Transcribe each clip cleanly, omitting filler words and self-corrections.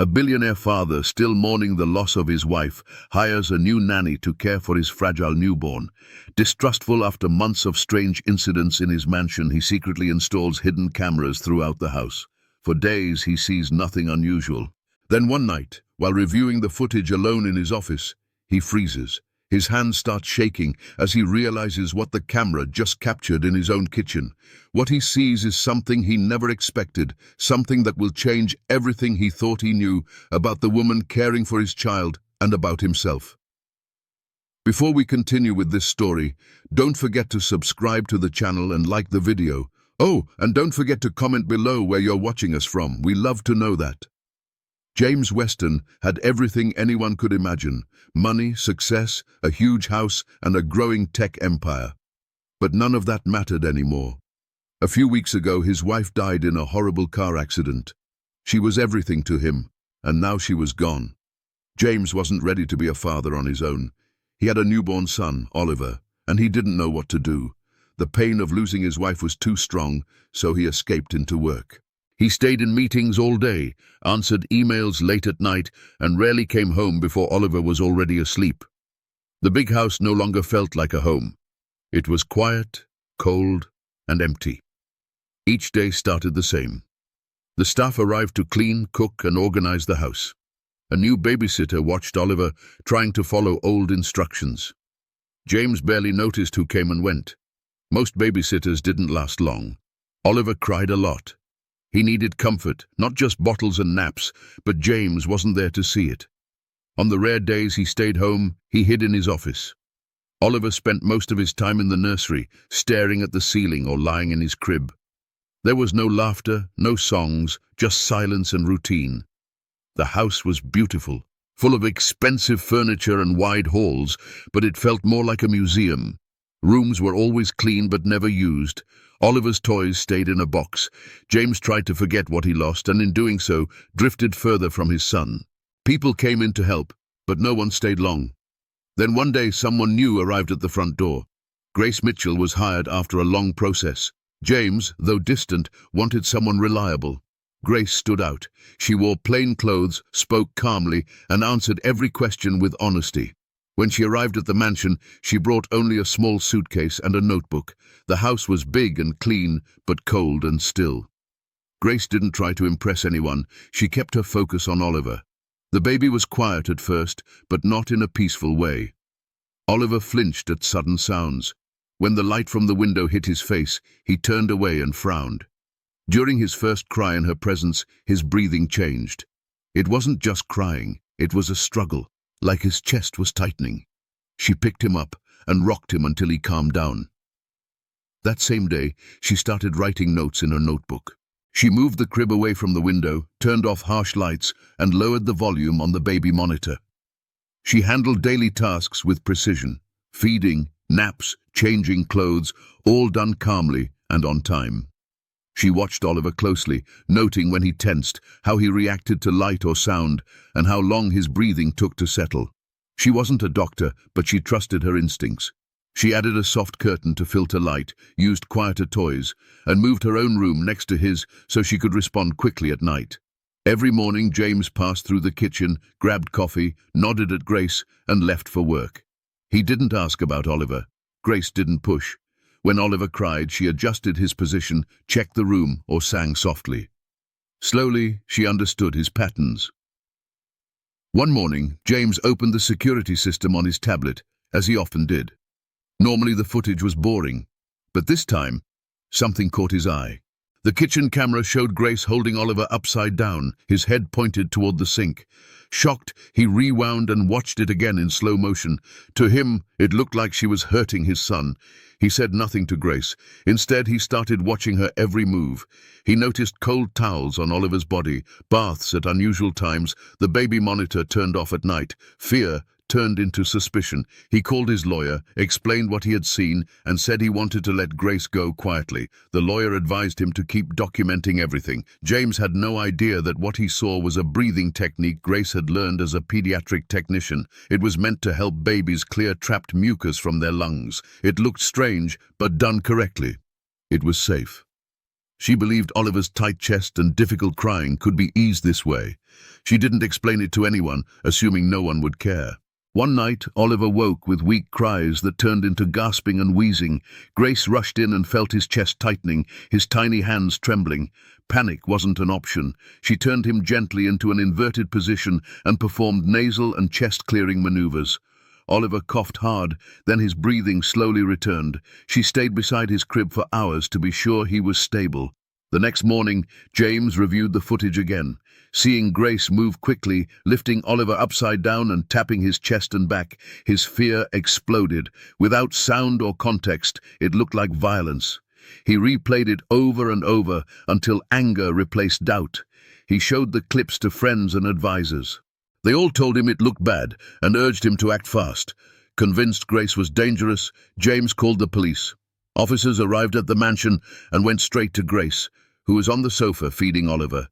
A billionaire father, still mourning the loss of his wife, hires a new nanny to care for his fragile newborn. Distrustful after months of strange incidents in his mansion, he secretly installs hidden cameras throughout the house. For days, he sees nothing unusual. Then one night, while reviewing the footage alone in his office, he freezes. His hands start shaking as he realizes what the camera just captured in his own kitchen. What he sees is something he never expected, something that will change everything he thought he knew about the woman caring for his child and about himself. Before we continue with this story, don't forget to subscribe to the channel and like the video. Oh, and don't forget to comment below where you're watching us from. We love to know that. James Weston had everything anyone could imagine: money, success, a huge house, and a growing tech empire. But none of that mattered anymore. A few weeks ago, his wife died in a horrible car accident. She was everything to him, and now she was gone. James wasn't ready to be a father on his own. He had a newborn son, Oliver, and he didn't know what to do. The pain of losing his wife was too strong, so he escaped into work. He stayed in meetings all day, answered emails late at night, and rarely came home before Oliver was already asleep. The big house no longer felt like a home. It was quiet, cold, and empty. Each day started the same. The staff arrived to clean, cook, and organize the house. A new babysitter watched Oliver, trying to follow old instructions. James barely noticed who came and went. Most babysitters didn't last long. Oliver cried a lot. He needed comfort, not just bottles and naps, but James wasn't there to see it. On the rare days he stayed home, he hid in his office. Oliver spent most of his time in the nursery, staring at the ceiling or lying in his crib. There was no laughter, no songs, just silence and routine. The house was beautiful, full of expensive furniture and wide halls, but it felt more like a museum. Rooms were always clean but never used. Oliver's toys stayed in a box. James tried to forget what he lost, and in doing so, drifted further from his son. People came in to help, but no one stayed long. Then one day someone new arrived at the front door. Grace Mitchell was hired after a long process. James, though distant, wanted someone reliable. Grace stood out. She wore plain clothes, spoke calmly, and answered every question with honesty. When she arrived at the mansion, she brought only a small suitcase and a notebook. The house was big and clean, but cold and still. Grace didn't try to impress anyone. She kept her focus on Oliver. The baby was quiet at first, but not in a peaceful way. Oliver flinched at sudden sounds. When the light from the window hit his face, he turned away and frowned. During his first cry in her presence, his breathing changed. It wasn't just crying, it was a struggle, like his chest was tightening. She picked him up and rocked him until he calmed down. That same day, she started writing notes in her notebook. She moved the crib away from the window, turned off harsh lights, and lowered the volume on the baby monitor. She handled daily tasks with precision: feeding, naps, changing clothes, all done calmly and on time. She watched Oliver closely, noting when he tensed, how he reacted to light or sound, and how long his breathing took to settle. She wasn't a doctor, but she trusted her instincts. She added a soft curtain to filter light, used quieter toys, and moved her own room next to his so she could respond quickly at night. Every morning, James passed through the kitchen, grabbed coffee, nodded at Grace, and left for work. He didn't ask about Oliver. Grace didn't push. When Oliver cried, she adjusted his position, checked the room, or sang softly. Slowly, she understood his patterns. One morning, James opened the security system on his tablet, as he often did. Normally the footage was boring, but this time, something caught his eye. The kitchen camera showed Grace holding Oliver upside down, his head pointed toward the sink. Shocked, he rewound and watched it again in slow motion. To him, it looked like she was hurting his son. He said nothing to Grace. Instead, he started watching her every move. He noticed cold towels on Oliver's body, baths at unusual times, the baby monitor turned off at night. Fear turned into suspicion. He called his lawyer, explained what he had seen, and said he wanted to let Grace go quietly. The lawyer advised him to keep documenting everything. James had no idea that what he saw was a breathing technique Grace had learned as a pediatric technician. It was meant to help babies clear trapped mucus from their lungs. It looked strange, but done correctly. It was safe. She believed Oliver's tight chest and difficult crying could be eased this way. She didn't explain it to anyone, assuming no one would care. One night, Oliver woke with weak cries that turned into gasping and wheezing. Grace rushed in and felt his chest tightening, his tiny hands trembling. Panic wasn't an option. She turned him gently into an inverted position and performed nasal and chest-clearing maneuvers. Oliver coughed hard, then his breathing slowly returned. She stayed beside his crib for hours to be sure he was stable. The next morning, James reviewed the footage again. Seeing Grace move quickly, lifting Oliver upside down and tapping his chest and back, his fear exploded. Without sound or context, it looked like violence. He replayed it over and over until anger replaced doubt. He showed the clips to friends and advisors. They all told him it looked bad and urged him to act fast. Convinced Grace was dangerous, James called the police. Officers arrived at the mansion and went straight to Grace, who was on the sofa feeding Oliver.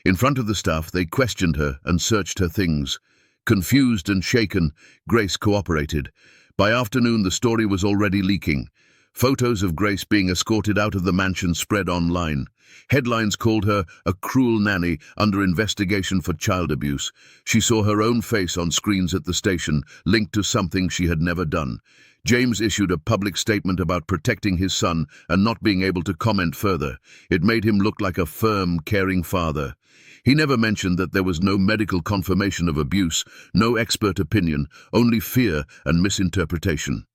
In front of the staff, they questioned her and searched her things. Confused and shaken, Grace cooperated. By afternoon, the story was already leaking. Photos of Grace being escorted out of the mansion spread online. Headlines called her a cruel nanny under investigation for child abuse. She saw her own face on screens at the station, linked to something she had never done. James issued a public statement about protecting his son and not being able to comment further. It made him look like a firm, caring father. He never mentioned that there was no medical confirmation of abuse, no expert opinion, only fear and misinterpretation.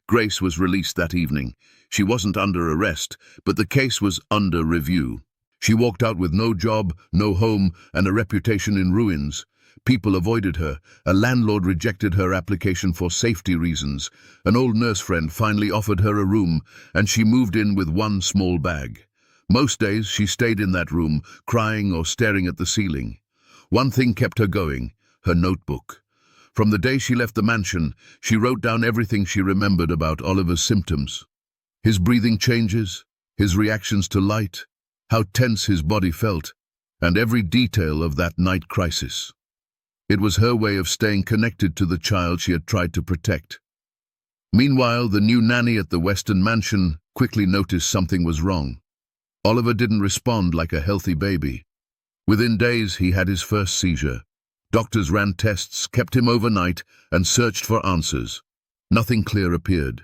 Grace was released that evening. She wasn't under arrest, but the case was under review. She walked out with no job, no home, and a reputation in ruins. People avoided her. A landlord rejected her application for safety reasons. An old nurse friend finally offered her a room, and she moved in with one small bag. Most days she stayed in that room, crying or staring at the ceiling. One thing kept her going: her notebook. From the day she left the mansion, she wrote down everything she remembered about Oliver's symptoms. His breathing changes, his reactions to light, how tense his body felt, and every detail of that night crisis. It was her way of staying connected to the child she had tried to protect. Meanwhile, the new nanny at the Western mansion quickly noticed something was wrong. Oliver didn't respond like a healthy baby. Within days, he had his first seizure. Doctors ran tests, kept him overnight, and searched for answers. Nothing clear appeared.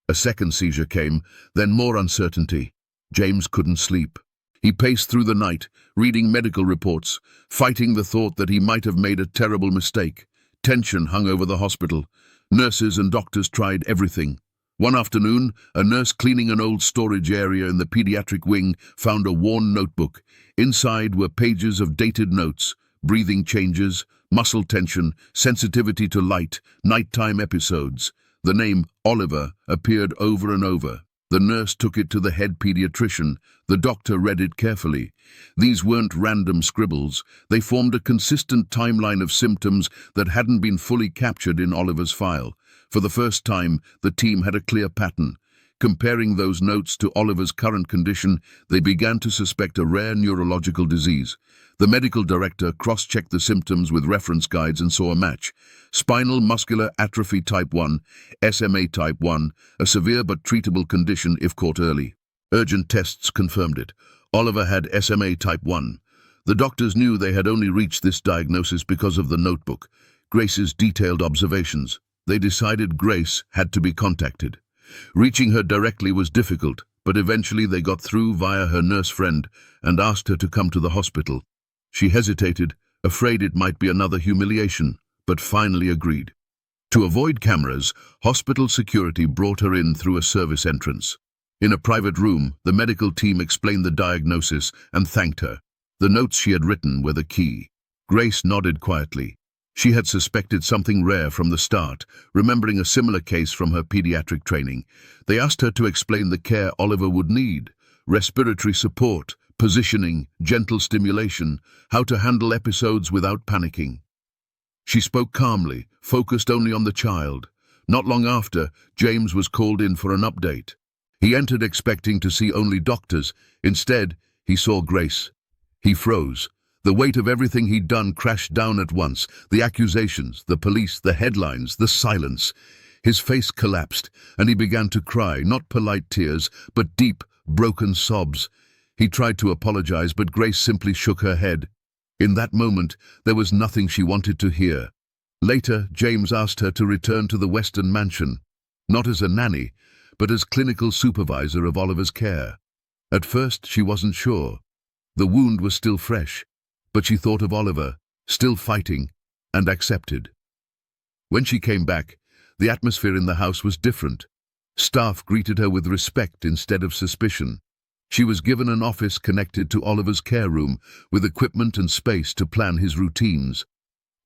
A second seizure came, then more uncertainty. James couldn't sleep. He paced through the night, reading medical reports, fighting the thought that he might have made a terrible mistake. Tension hung over the hospital. Nurses and doctors tried everything. One afternoon, a nurse cleaning an old storage area in the pediatric wing found a worn notebook. Inside were pages of dated notes: breathing changes, muscle tension, sensitivity to light, nighttime episodes. The name Oliver appeared over and over. The nurse took it to the head pediatrician. The doctor read it carefully. These weren't random scribbles. They formed a consistent timeline of symptoms that hadn't been fully captured in Oliver's file. For the first time, the team had a clear pattern. Comparing those notes to Oliver's current condition, they began to suspect a rare neurological disease. The medical director cross-checked the symptoms with reference guides and saw a match. Spinal muscular atrophy type 1, SMA type 1, a severe but treatable condition if caught early. Urgent tests confirmed it. Oliver had SMA type 1. The doctors knew they had only reached this diagnosis because of the notebook, Grace's detailed observations. They decided Grace had to be contacted. Reaching her directly was difficult, but eventually they got through via her nurse friend and asked her to come to the hospital. She hesitated, afraid it might be another humiliation, but finally agreed. To avoid cameras, hospital security brought her in through a service entrance. In a private room, the medical team explained the diagnosis and thanked her. The notes she had written were the key. Grace nodded quietly. She had suspected something rare from the start, remembering a similar case from her pediatric training. They asked her to explain the care Oliver would need: respiratory support, positioning, gentle stimulation, how to handle episodes without panicking. She spoke calmly, focused only on the child. Not long after, James was called in for an update. He entered expecting to see only doctors. Instead, he saw Grace. He froze. The weight of everything he'd done crashed down at once. The accusations, the police, the headlines, the silence. His face collapsed, and he began to cry, not polite tears, but deep, broken sobs. He tried to apologize, but Grace simply shook her head. In that moment, there was nothing she wanted to hear. Later, James asked her to return to the Western mansion, not as a nanny, but as clinical supervisor of Oliver's care. At first, she wasn't sure. The wound was still fresh, but she thought of Oliver, still fighting, and accepted. When she came back, the atmosphere in the house was different. Staff greeted her with respect instead of suspicion. She was given an office connected to Oliver's care room, with equipment and space to plan his routines.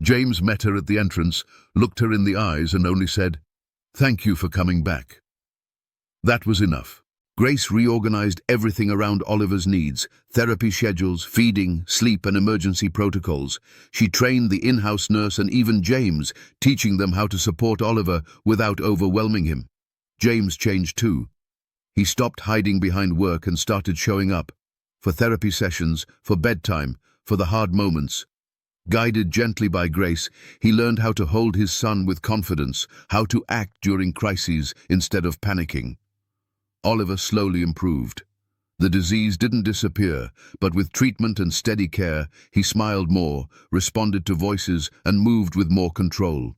James met her at the entrance, looked her in the eyes, and only said, "Thank you for coming back." That was enough. Grace reorganized everything around Oliver's needs: therapy schedules, feeding, sleep, and emergency protocols. She trained the in-house nurse and even James, teaching them how to support Oliver without overwhelming him. James changed too. He stopped hiding behind work and started showing up, for therapy sessions, for bedtime, for the hard moments. Guided gently by Grace, he learned how to hold his son with confidence, how to act during crises instead of panicking. Oliver slowly improved. The disease didn't disappear, but with treatment and steady care, he smiled more, responded to voices, and moved with more control.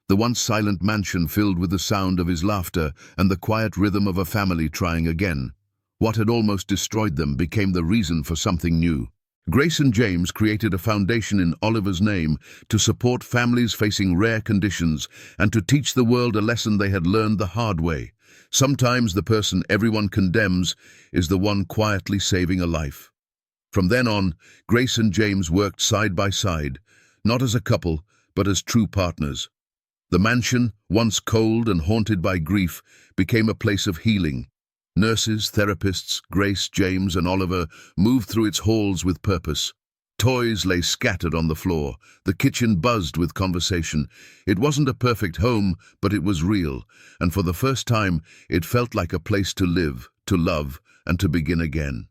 The once silent mansion filled with the sound of his laughter and the quiet rhythm of a family trying again. What had almost destroyed them became the reason for something new. Grace and James created a foundation in Oliver's name to support families facing rare conditions and to teach the world a lesson they had learned the hard way. Sometimes the person everyone condemns is the one quietly saving a life. From then on, Grace and James worked side by side, not as a couple, but as true partners. The mansion, once cold and haunted by grief, became a place of healing. Nurses, therapists, Grace, James, and Oliver moved through its halls with purpose. Toys lay scattered on the floor. The kitchen buzzed with conversation. It wasn't a perfect home, but it was real, and for the first time, it felt like a place to live, to love, and to begin again.